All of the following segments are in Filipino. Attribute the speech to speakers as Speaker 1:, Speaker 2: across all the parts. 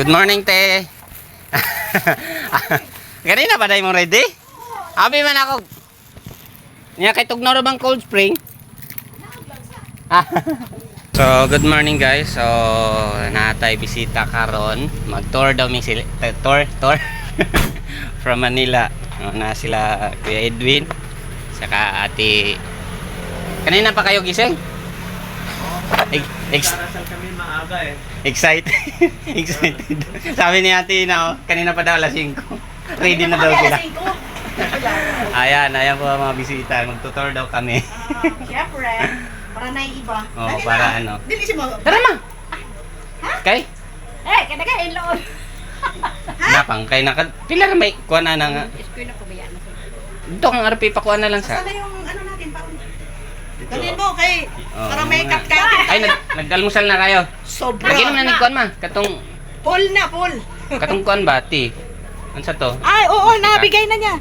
Speaker 1: Good morning, te. Ganina pa dahil mo ready? Abi man ako. Nya kay tugnaw ra bang Cold Spring? So, good morning guys. So, natay bisita karon. Mag-tour daw mi sila. Tour. From Manila. Na sila Kuya Edwin. Saka ate. Kanina pa kayo gising?
Speaker 2: Darasal kami maaga eh.
Speaker 1: Excited. Sabi ni ate na, kanina pa daw alas 5. Ready na daw sila. Ayan po ang mga bisita. Magtutor daw kami.
Speaker 3: Siyempre, para na iba.
Speaker 1: Oh, para ano.
Speaker 3: Dili siya mo.
Speaker 1: Tara ma! Kay?
Speaker 3: Kada ka ilon.
Speaker 1: Napang, kay naka... Pila na may kuha na nga.
Speaker 3: Eskwela ko ba yan?
Speaker 1: Ito ang RP pa kuha na lang sa...
Speaker 3: Sana yung ano natin, parang... Dalhin mo kay...
Speaker 1: Oh,
Speaker 3: para may
Speaker 1: mga-
Speaker 3: cut-cut.
Speaker 1: Ay, nag-almusal na kayo.
Speaker 3: Sobra.
Speaker 1: Naginom na ni kuhan ma.
Speaker 3: Full.
Speaker 1: Katong kuhan ba, ti? Ano sa to?
Speaker 3: Ay, oo, nabigay na niya.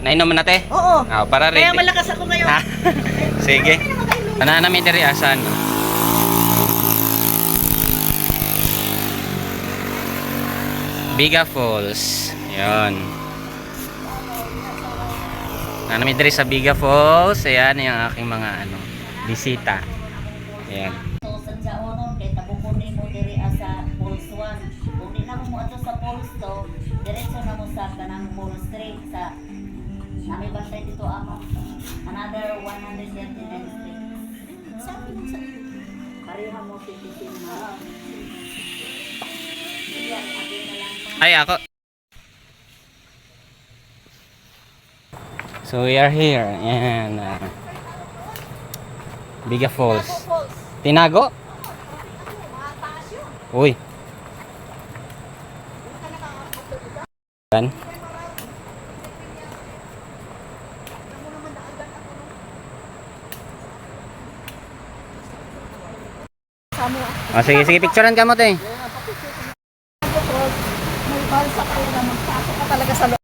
Speaker 1: Nainom na te?
Speaker 3: Oo.
Speaker 1: Para ready.
Speaker 3: Kaya malakas ako ngayon.
Speaker 1: Ha? Sige. Ana namin diri asan. Biga Falls. 'Yon. Ana namin diri sa Biga Falls. Ayan yung aking mga bisita. Ayan.
Speaker 4: So, sa onon, kay tabukunin mo diri sa Falls 1. Kung di na mo ato sa Falls 2, diretso na mo sa kanang Falls 3 sa nami bantay dito ama. Another 139 street. Sabi mo sa iyo. Pareha mo tipitin na. Iya, abi na lang.
Speaker 1: Ay ako. So we are here. Ayan. Biga Falls. Tinago? Uy. Yan. Oh, sige, picturean ka mo, te.
Speaker 3: May balsa talaga, magpasok ka talaga sa loob.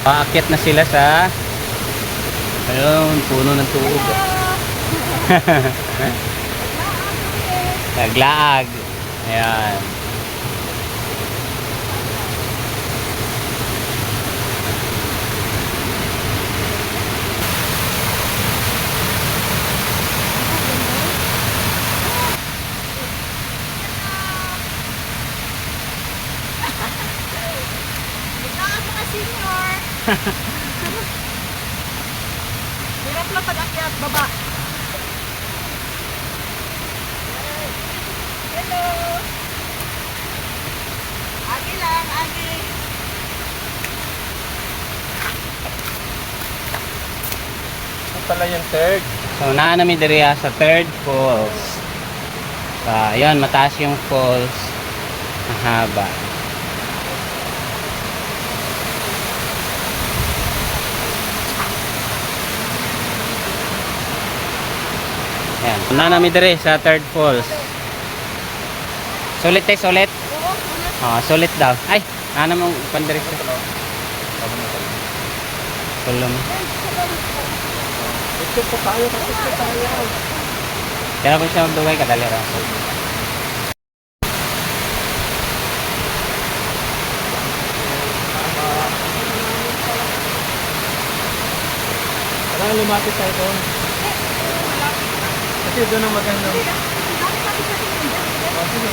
Speaker 1: Paakyat na sila sa ayun, puno ng tuog. Naglaag. Ayan.
Speaker 3: Hirap lang pag-akyat, baba. Hello. Agi lang, agi.
Speaker 2: Ito pala yung third.
Speaker 1: So, naan namin diri sa third falls. So, ayun, mataas yung falls. Mahaba. Ayan, naan namin diri sa third falls. Sulit sulit. Oh, sulit daw. Ay, naan namang pandiri sa. Tulong.
Speaker 2: Ito po tayo.
Speaker 1: Kaya kung siya magduway, kadali ra.
Speaker 2: Parang lumapit tayo doon. Kasi doon ang maganda. Sige,